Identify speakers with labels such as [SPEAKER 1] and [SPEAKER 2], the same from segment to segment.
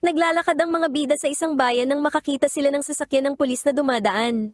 [SPEAKER 1] Naglalakad ang mga bida sa isang bayan nang makakita sila ng sasakyan ng pulis na dumadaan.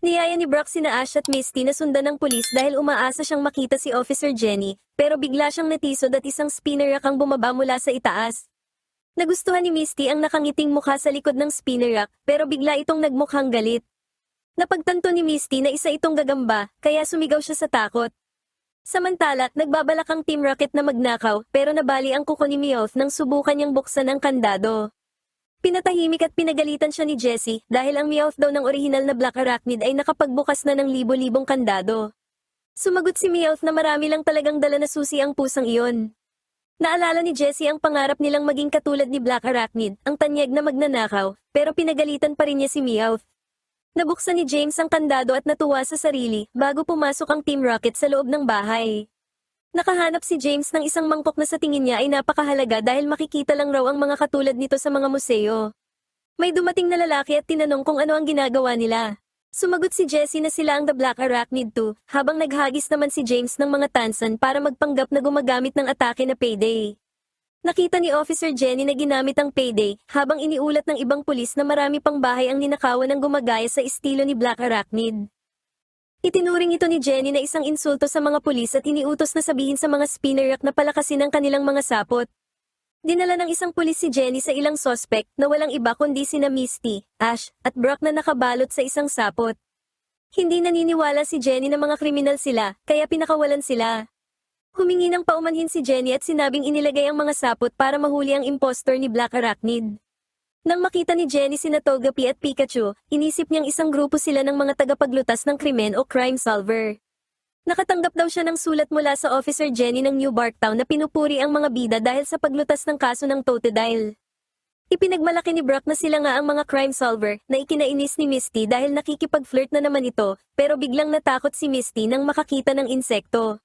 [SPEAKER 1] Niyaya ni Brock sina Ash at Misty na sundan ng pulis dahil umaasa siyang makita si Officer Jenny, pero bigla siyang natisod at isang spinner rack ang bumaba mula sa itaas. Nagustuhan ni Misty ang nakangiting mukha sa likod ng spinner rack, pero bigla itong nagmukhang galit. Napagtanto ni Misty na isa itong gagamba, kaya sumigaw siya sa takot. Samantala, nagbabalak ang Team Rocket na magnakaw, pero nabali ang kuko ni Meowth nang subukan niyang buksan ang kandado. Pinatahimik at pinagalitan siya ni Jessie dahil ang Meowth daw ng orihinal na Black Arachnid ay nakapagbukas na ng libo-libong kandado. Sumagot si Meowth na marami lang talagang dala na susi ang pusang iyon. Naalala ni Jessie ang pangarap nilang maging katulad ni Black Arachnid, ang tanyag na magnanakaw, pero pinagalitan pa rin niya si Meowth. Nabuksan ni James ang kandado at natuwa sa sarili bago pumasok ang Team Rocket sa loob ng bahay. Nakahanap si James ng isang mangkok na sa tingin niya ay napakahalaga dahil makikita lang raw ang mga katulad nito sa mga museo. May dumating na lalaki at tinanong kung ano ang ginagawa nila. Sumagot si Jessie na sila ang The Black Arachnid 2, habang naghagis naman si James ng mga tansan para magpanggap na gumagamit ng atake na payday. Nakita ni Officer Jenny na ginamit ang payday, habang iniulat ng ibang pulis na marami pang bahay ang ninakawan ng gumagaya sa estilo ni Black Arachnid. Itinuring ito ni Jenny na isang insulto sa mga pulis at iniutos na sabihin sa mga spinner rack na palakasin ang kanilang mga sapot. Dinala ng isang pulis si Jenny sa ilang sospek na walang iba kundi sina Misty, Ash, at Brock na nakabalot sa isang sapot. Hindi naniniwala si Jenny na mga kriminal sila, kaya pinakawalan sila. Humingi ng paumanhin si Jenny at sinabing inilagay ang mga sapot para mahuli ang impostor ni Black Arachnid. Nang makita ni Jenny sina Togepi at Pikachu, inisip niyang isang grupo sila ng mga tagapaglutas ng krimen o crime solver. Nakatanggap daw siya ng sulat mula sa Officer Jenny ng New Barktown na pinupuri ang mga bida dahil sa paglutas ng kaso ng Totodile. Ipinagmalaki ni Brock na sila nga ang mga crime solver na ikinainis ni Misty dahil nakikipag-flirt na naman ito, pero biglang natakot si Misty nang makakita ng insekto.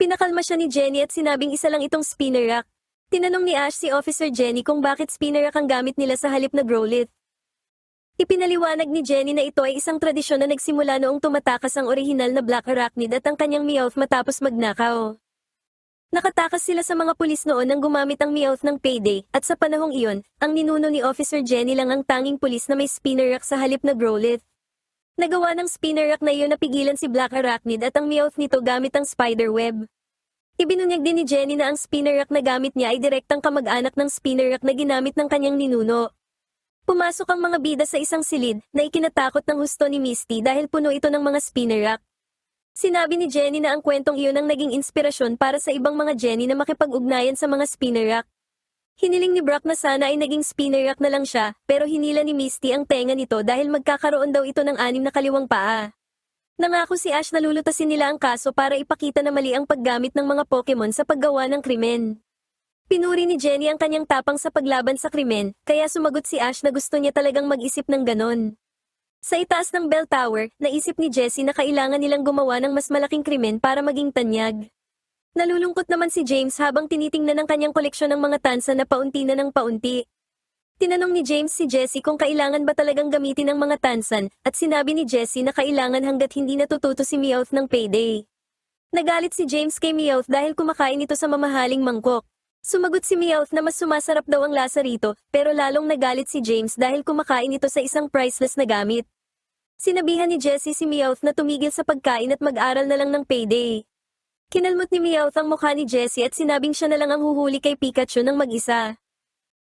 [SPEAKER 1] Pinakalma siya ni Jenny at sinabing isa lang itong spinner rack. Tinanong ni Ash si Officer Jenny kung bakit spinner rack ang gamit nila sa halip na Growlithe. Ipinaliwanag ni Jenny na ito ay isang tradisyon na nagsimula noong tumatakas ang orihinal na Black Arachnid at ang kanyang Meowth matapos magnakaw. Nakatakas sila sa mga pulis noon nang gumamit ang Meowth ng payday, at sa panahong iyon, ang ninuno ni Officer Jenny lang ang tanging pulis na may spinner rack sa halip na Growlithe. Nagawa ng spinner rack na iyon na pigilan si Black Arachnid at ang Meowth nito gamit ang spider web. Ibinunyag din ni Jenny na ang spinner rack na gamit niya ay direktang kamag-anak ng spinner rack na ginamit ng kanyang ninuno. Pumasok ang mga bida sa isang silid na ikinatakot ng husto ni Misty dahil puno ito ng mga spinner rack. Sinabi ni Jenny na ang kwentong iyon ang naging inspirasyon para sa ibang mga Jenny na makipag-ugnayan sa mga spinner rack. Hiniling ni Brock na sana ay naging spinner rack na lang siya, pero hinila ni Misty ang tenga nito dahil magkakaroon daw ito ng 6 na kaliwang paa. Nangako si Ash na lulutasin nila ang kaso para ipakita na mali ang paggamit ng mga Pokemon sa paggawa ng krimen. Pinuri ni Jenny ang kanyang tapang sa paglaban sa krimen, kaya sumagot si Ash na gusto niya talagang mag-isip ng ganon. Sa itaas ng bell tower, naisip ni Jessie na kailangan nilang gumawa ng mas malaking krimen para maging tanyag. Nalulungkot naman si James habang tinitingnan ang kanyang koleksyon ng mga tansa na paunti na ng paunti. Tinanong ni James si Jessie kung kailangan ba talagang gamitin ang mga tansan, at sinabi ni Jessie na kailangan hanggat hindi natututo si Meowth ng payday. Nagalit si James kay Meowth dahil kumakain ito sa mamahaling mangkok. Sumagot si Meowth na mas sumasarap daw ang lasa rito, pero lalong nagalit si James dahil kumakain ito sa isang priceless na gamit. Sinabihan ni Jessie si Meowth na tumigil sa pagkain at mag-aral na lang ng payday. Kinalmot ni Meowth ang mukha ni Jessie at sinabing siya na lang ang huhuli kay Pikachu ng mag-isa.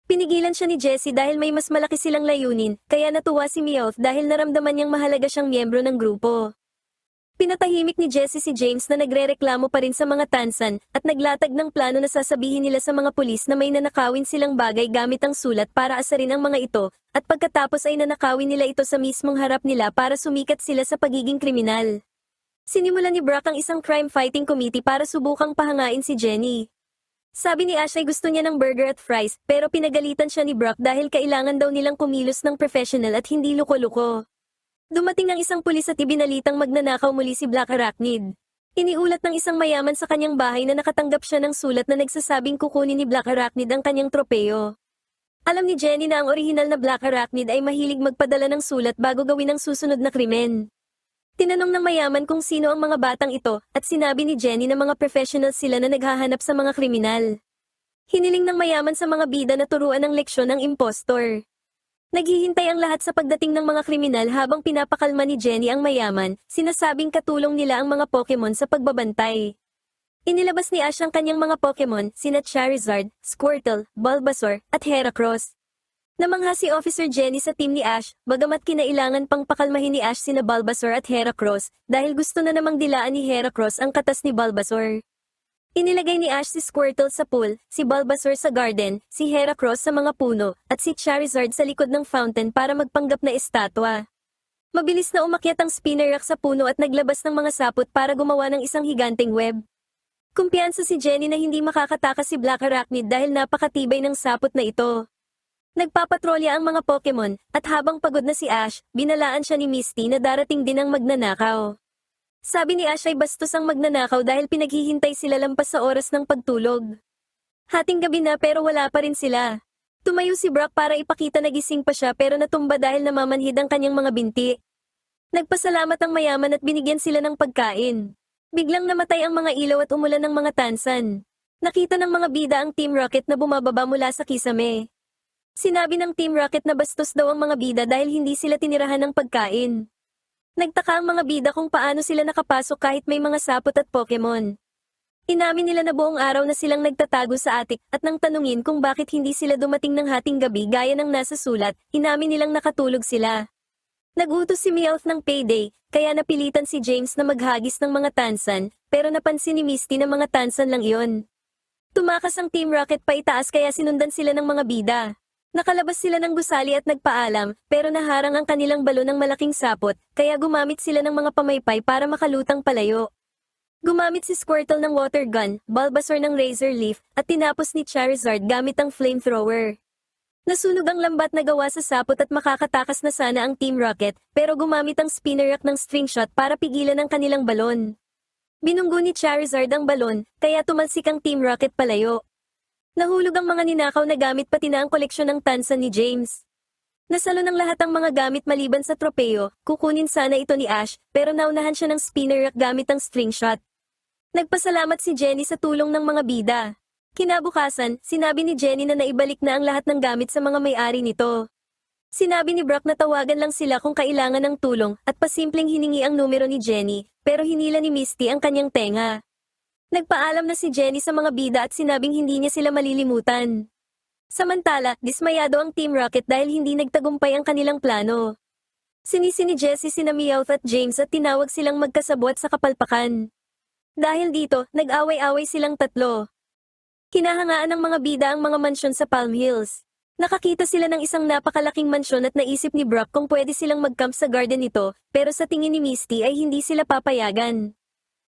[SPEAKER 1] Pinigilan siya ni Jessie dahil may mas malaki silang layunin, kaya natuwa si Meowth dahil naramdaman niyang mahalaga siyang miyembro ng grupo. Pinatahimik ni Jessie si James na nagrereklamo pa rin sa mga tansan, at naglatag ng plano na sasabihin nila sa mga pulis na may nanakawin silang bagay gamit ang sulat para asarin ang mga ito, at pagkatapos ay nanakawin nila ito sa mismong harap nila para sumikat sila sa pagiging kriminal. Sinimulan ni Brock ang isang crime-fighting committee para subukang pahangain si Jenny. Sabi ni Ash ay gusto niya ng burger at fries, pero pinagalitan siya ni Brock dahil kailangan daw nilang kumilos ng professional at hindi luko-luko. Dumating ang isang pulis at ibinalitang magnanakaw muli si Black Arachnid. Iniulat ng isang mayaman sa kanyang bahay na nakatanggap siya ng sulat na nagsasabing kukunin ni Black Arachnid ang kanyang tropeyo. Alam ni Jenny na ang orihinal na Black Arachnid ay mahilig magpadala ng sulat bago gawin ang susunod na krimen. Tinanong ng mayaman kung sino ang mga batang ito, at sinabi ni Jenny na mga professional sila na naghahanap sa mga kriminal. Hiniling ng mayaman sa mga bida na turuan ng leksyon ang impostor. Naghihintay ang lahat sa pagdating ng mga kriminal habang pinapakalma ni Jenny ang mayaman, sinasabing katulong nila ang mga Pokemon sa pagbabantay. Inilabas ni Ash ang kanyang mga Pokemon, sina Charizard, Squirtle, Bulbasaur, at Heracross. Namangha si Officer Jenny sa team ni Ash, bagamat kinailangan pang pakalmahin ni Ash sina Bulbasaur at Heracross, dahil gusto na namang dilaan ni Heracross ang katas ni Bulbasaur. Inilagay ni Ash si Squirtle sa pool, si Bulbasaur sa garden, si Heracross sa mga puno, at si Charizard sa likod ng fountain para magpanggap na estatwa. Mabilis na umakyat ang Spinarak sa puno at naglabas ng mga sapot para gumawa ng isang higanteng web. Kumpiyansa si Jenny na hindi makakatakas si Black Arachnid dahil napakatibay ng sapot na ito. Nagpapatrolya ang mga Pokemon, at habang pagod na si Ash, binalaan siya ni Misty na darating din ang magnanakaw. Sabi ni Ash ay bastos ang magnanakaw dahil pinaghihintay sila lampas sa oras ng pagtulog. Hating gabi na pero wala pa rin sila. Tumayo si Brock para ipakita na gising pa siya pero natumba dahil namamanhid ang kanyang mga binti. Nagpasalamat ang mayaman at binigyan sila ng pagkain. Biglang namatay ang mga ilaw at umulan ng mga tansan. Nakita ng mga bida ang Team Rocket na bumababa mula sa kisame. Sinabi ng Team Rocket na bastos daw ang mga bida dahil hindi sila tinirahan ng pagkain. Nagtaka ang mga bida kung paano sila nakapasok kahit may mga sapot at Pokemon. Inamin nila na buong araw na silang nagtatago sa attic at nang tanungin kung bakit hindi sila dumating ng hating gabi gaya ng nasa sulat, inamin nilang nakatulog sila. Nagutos si Meowth ng payday, kaya napilitan si James na maghagis ng mga tansan, pero napansin ni Misty na mga tansan lang iyon. Tumakas ang Team Rocket pa itaas kaya sinundan sila ng mga bida. Nakalabas sila ng gusali at nagpaalam, pero naharang ang kanilang balon ng malaking sapot, kaya gumamit sila ng mga pamaypay para makalutang palayo. Gumamit si Squirtle ng water gun, Bulbasaur ng razor leaf, at tinapos ni Charizard gamit ang flamethrower. Nasunog ang lambat na gawa sa sapot at makakatakas na sana ang Team Rocket, pero gumamit ang Spinarak ng string shot para pigilan ang kanilang balon. Binunggo ni Charizard ang balon, kaya tumalsik ang Team Rocket palayo. Nahulog ang mga ninakaw na gamit pati na ang koleksyon ng tansan ni James. Nasalo ng lahat ang mga gamit maliban sa tropeo, kukunin sana ito ni Ash, pero naunahan siya ng Spinarak gamit ang string shot. Nagpasalamat si Jenny sa tulong ng mga bida. Kinabukasan, sinabi ni Jenny na naibalik na ang lahat ng gamit sa mga may-ari nito. Sinabi ni Brock na tawagan lang sila kung kailangan ng tulong at pasimpleng hiningi ang numero ni Jenny, pero hinila ni Misty ang kanyang tenga. Nagpaalam na si Jenny sa mga bida at sinabing hindi niya sila malilimutan. Samantala, dismayado ang Team Rocket dahil hindi nagtagumpay ang kanilang plano. Sinisi ni Jessie sina Meowth at James at tinawag silang magkasabwat sa kapalpakan. Dahil dito, nag-away-away silang tatlo. Kinahangaan ng mga bida ang mga mansyon sa Palm Hills. Nakakita sila ng isang napakalaking mansyon at naisip ni Brock kung pwede silang mag-camp sa garden nito, pero sa tingin ni Misty ay hindi sila papayagan.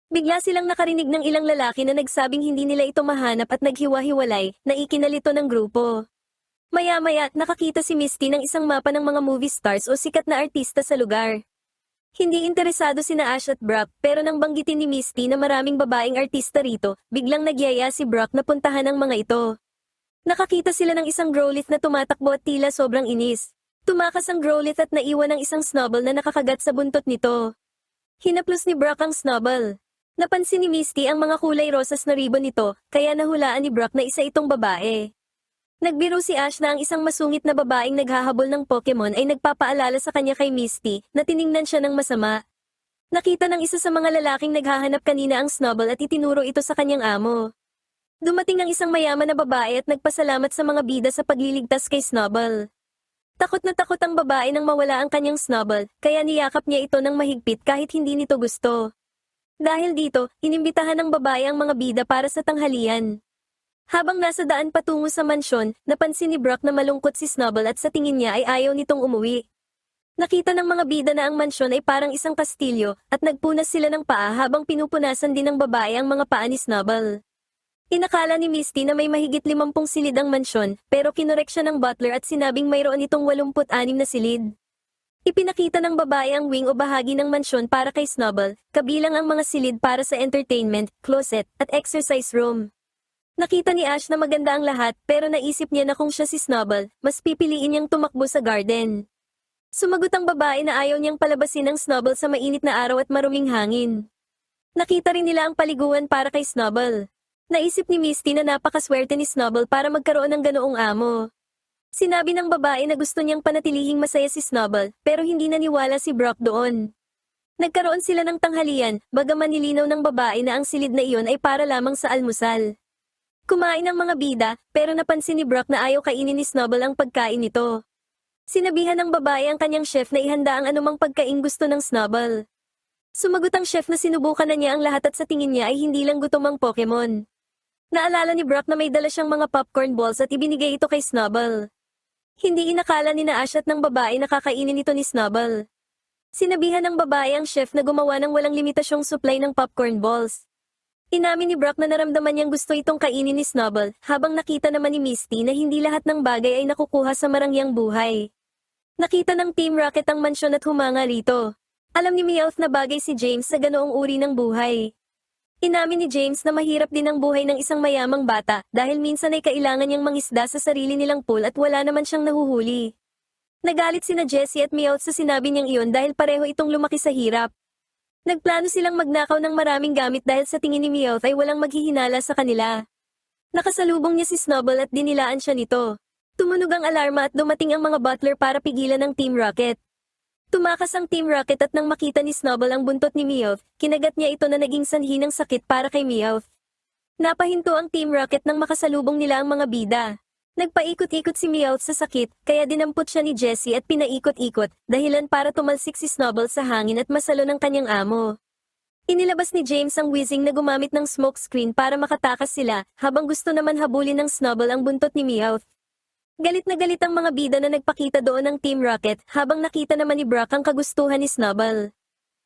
[SPEAKER 1] Bigla silang nakarinig ng ilang lalaki na nagsabing hindi nila ito mahanap at naghiwa-hiwalay, na ikinalito ng grupo. Maya-maya, nakakita si Misty ng isang mapa ng mga movie stars o sikat na artista sa lugar. Hindi interesado sina Ash at Brock, pero nang banggitin ni Misty na maraming babaeng artista rito, biglang nagyaya si Brock na puntahan ang mga ito. Nakakita sila ng isang Growlithe na tumatakbo at tila sobrang inis. Tumakas ang Growlithe at naiwan ng isang Snubbull na nakakagat sa buntot nito. Hinaplos ni Brock ang Snubbull. Napansin ni Misty ang mga kulay rosas na ribbon nito, kaya nahulaan ni Brock na isa itong babae. Nagbiro si Ash na ang isang masungit na babaeng naghahabol ng Pokemon ay nagpapaalala sa kanya kay Misty na tiningnan siya ng masama. Nakita ng isa sa mga lalaking naghahanap kanina ang Snubbull at itinuro ito sa kanyang amo. Dumating ang isang mayaman na babae at nagpasalamat sa mga bida sa pagliligtas kay Snubbull. Takot na takot ang babae nang mawala ang kanyang Snubbull, kaya niyakap niya ito ng mahigpit kahit hindi nito gusto. Dahil dito, inimbitahan ng babae ang mga bida para sa tanghalian. Habang nasa daan patungo sa mansyon, napansin ni Brock na malungkot si Snubbull at sa tingin niya ay ayaw nitong umuwi. Nakita ng mga bida na ang mansyon ay parang isang kastilyo at nagpunas sila ng paa habang pinupunasan din ng babae ang mga paa ni Snubbull. Inakala ni Misty na may mahigit 50 silid ang mansyon, pero kinorek siya ng butler at sinabing mayroon itong 86 na silid. Ipinakita ng babae ang wing o bahagi ng mansyon para kay Snubbull, kabilang ang mga silid para sa entertainment, closet, at exercise room. Nakita ni Ash na maganda ang lahat pero naisip niya na kung siya si Snubbull, mas pipiliin niyang tumakbo sa garden. Sumagot ang babae na ayaw niyang palabasin ang Snubbull sa mainit na araw at maruming hangin. Nakita rin nila ang paliguan para kay Snubbull. Naisip ni Misty na napakaswerte ni Snubble para magkaroon ng ganoong amo. Sinabi ng babae na gusto niyang panatilihing masaya si Snubble, pero hindi naniwala si Brock doon. Nagkaroon sila ng tanghalian, bagaman nilinaw ng babae na ang silid na iyon ay para lamang sa almusal. Kumain ang mga bida, pero napansin ni Brock na ayaw kainin ni Snubble ang pagkain nito. Sinabihan ng babae ang kanyang chef na ihanda ang anumang pagkain gusto ng Snubble. Sumagot ang chef na sinubukan na niya ang lahat at sa tingin niya ay hindi lang gutom ang Pokemon. Naalala ni Brock na may dala siyang mga popcorn balls at ibinigay ito kay Snubble. Hindi inakala ni Ash at ng babae na kakainin ito ni Snubble. Sinabihan ng babae ang chef na gumawa ng walang limitasyong supply ng popcorn balls. Inamin ni Brock na naramdaman niyang gusto itong kainin ni Snubble, habang nakita naman ni Misty na hindi lahat ng bagay ay nakukuha sa marangyang buhay. Nakita ng Team Rocket ang mansyon at humanga rito. Alam ni Meowth na bagay si James sa ganoong uri ng buhay. Inamin ni James na mahirap din ang buhay ng isang mayamang bata dahil minsan ay kailangan niyang mangisda sa sarili nilang pool at wala naman siyang nahuhuli. Nagalit sina Jessie at Meowth sa sinabi niyang iyon dahil pareho itong lumaki sa hirap. Nagplano silang magnakaw ng maraming gamit dahil sa tingin ni Meowth ay walang maghihinala sa kanila. Nakasalubong niya si Snubble at dinilaan siya nito. Tumunog ang alarma at dumating ang mga butler para pigilan ng Team Rocket. Tumakas ang Team Rocket at nang makita ni Snubble ang buntot ni Meowth, kinagat niya ito na naging sanhi ng sakit para kay Meowth. Napahinto ang Team Rocket nang makasalubong nila ang mga bida. Nagpaikot-ikot si Meowth sa sakit, kaya dinampot siya ni Jessie at pinaikot-ikot, dahilan para tumalsik si Snubble sa hangin at masalo ng kanyang amo. Inilabas ni James ang Weezing na gumamit ng smoke screen para makatakas sila, habang gusto naman habulin ng Snubble ang buntot ni Meowth. Galit na galit ang mga bida na nagpakita doon ng Team Rocket habang nakita naman ni Brock ang kagustuhan ni Snubble.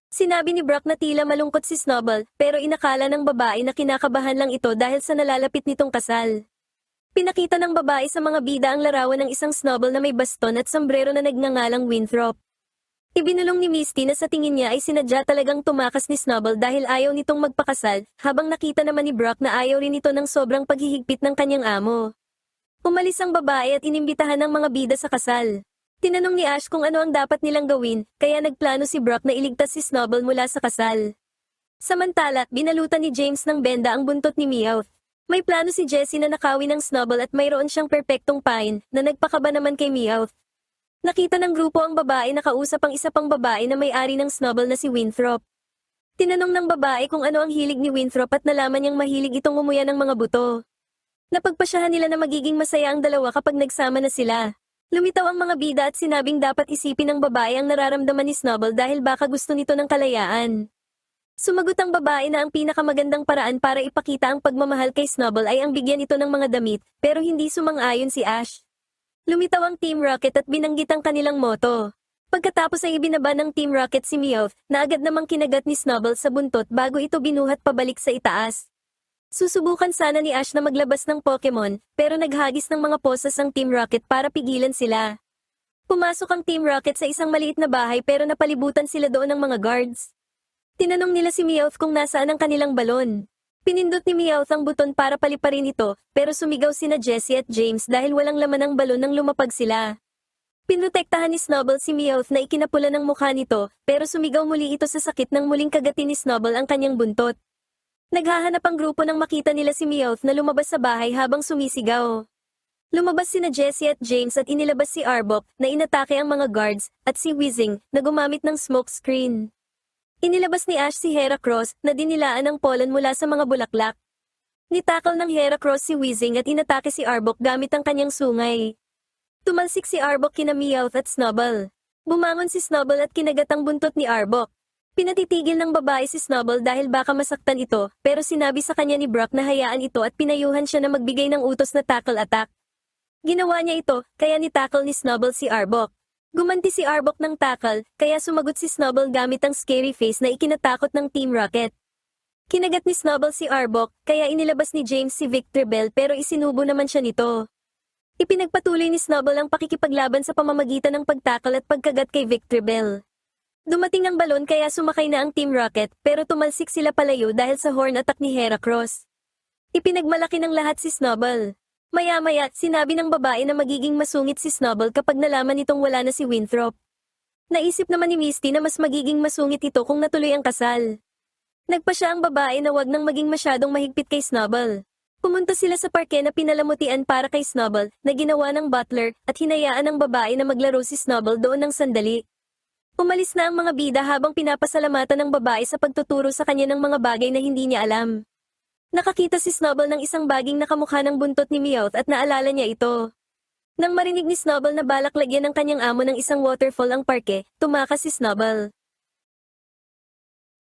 [SPEAKER 1] Sinabi ni Brock na tila malungkot si Snubble pero inakala ng babae na kinakabahan lang ito dahil sa nalalapit nitong kasal. Pinakita ng babae sa mga bida ang larawan ng isang Snubble na may baston at sombrero na nagngangalang Winthrop. Ibinulong ni Misty na sa tingin niya ay sinadya talagang tumakas ni Snubble dahil ayaw nitong magpakasal habang nakita naman ni Brock na ayaw rin ito ng sobrang paghihigpit ng kanyang amo. Umalis ang babae at inimbitahan ng mga bida sa kasal. Tinanong ni Ash kung ano ang dapat nilang gawin, kaya nagplano si Brock na iligtas si Snubble mula sa kasal. Samantala, binalutan ni James ng benda ang buntot ni Meowth. May plano si Jessie na nakawin ng Snubble at mayroon siyang perpektong pain na nagpakaba naman kay Meowth. Nakita ng grupo ang babae na kausap ang isa pang babae na may-ari ng Snubble na si Winthrop. Tinanong ng babae kung ano ang hilig ni Winthrop at nalaman niyang mahilig itong umuya ng mga buto. Napagpasyahan nila na magiging masaya ang dalawa kapag nagsama na sila. Lumitaw ang mga bida at sinabing dapat isipin ng babae ang nararamdaman ni Snubble dahil baka gusto nito ng kalayaan. Sumagot ang babae na ang pinakamagandang paraan para ipakita ang pagmamahal kay Snubble ay ang bigyan ito ng mga damit, pero hindi sumang-ayon si Ash. Lumitaw ang Team Rocket at binanggit ang kanilang motto. Pagkatapos ay ibinaba ng Team Rocket si Meowth na agad namang kinagat ni Snubble sa buntot bago ito binuhat pabalik sa itaas. Susubukan sana ni Ash na maglabas ng Pokemon, pero naghagis ng mga poses ang Team Rocket para pigilan sila. Pumasok ang Team Rocket sa isang maliit na bahay pero napalibutan sila doon ng mga guards. Tinanong nila si Meowth kung nasaan ang kanilang balon. Pinindot ni Meowth ang buton para paliparin ito, pero sumigaw sina Jessie at James dahil walang laman ang balon nang lumapag sila. Pinrotektahan ni Snubble si Meowth na ikinapula ng mukha nito, pero sumigaw muli ito sa sakit nang muling kagatin ni Snubble ang kanyang buntot. Naghahanap ang grupo nang makita nila si Meowth na lumabas sa bahay habang sumisigaw. Lumabas sina Jessie at James at inilabas si Arbok na inatake ang mga guards at si Weezing na gumamit ng smoke screen. Inilabas ni Ash si Heracross na dinilaan ng pollen mula sa mga bulaklak. Nitakal ng Heracross si Weezing at inatake si Arbok gamit ang kanyang sungay. Tumalsik si Arbok kina Meowth at Snubble. Bumangon si Snubble at kinagat ang buntot ni Arbok. Pinatitigil ng babae si Snubble dahil baka masaktan ito, pero sinabi sa kanya ni Brock na hayaan ito at pinayuhan siya na magbigay ng utos na tackle attack. Ginawa niya ito, kaya ni-tackle ni Snubble si Arbok. Gumanti si Arbok ng tackle, kaya sumagot si Snubble gamit ang scary face na ikinatakot ng Team Rocket. Kinagat ni Snubble si Arbok, kaya inilabas ni James si Victreebel pero isinubo naman siya nito. Ipinagpatuloy ni Snubble ang pakikipaglaban sa pamamagitan ng pagtackle at pagkagat kay Victreebel. Dumating ang balon kaya sumakay na ang Team Rocket pero tumalsik sila palayo dahil sa horn attack ni Heracross. Ipinagmalaki ng lahat si Snubble. Maya-maya, sinabi ng babae na magiging masungit si Snubble kapag nalaman nitong wala na si Winthrop. Naisip naman ni Misty na mas magiging masungit ito kung natuloy ang kasal. Nagpasya ang babae na wag nang maging masyadong mahigpit kay Snubble. Pumunta sila sa parke na pinalamutian para kay Snubble, na ginawa ng butler, at hinayaan ng babae na maglaro si Snubble doon ng sandali. Umalis na ang mga bida habang pinapasalamatan ng babae sa pagtuturo sa kanya ng mga bagay na hindi niya alam. Nakakita si Snubble ng isang baging nakamukha ng buntot ni Meowth at naalala niya ito. Nang marinig ni Snubble na balak lagyan ng kanyang amo ng isang waterfall ang parke, tumakas si Snubble.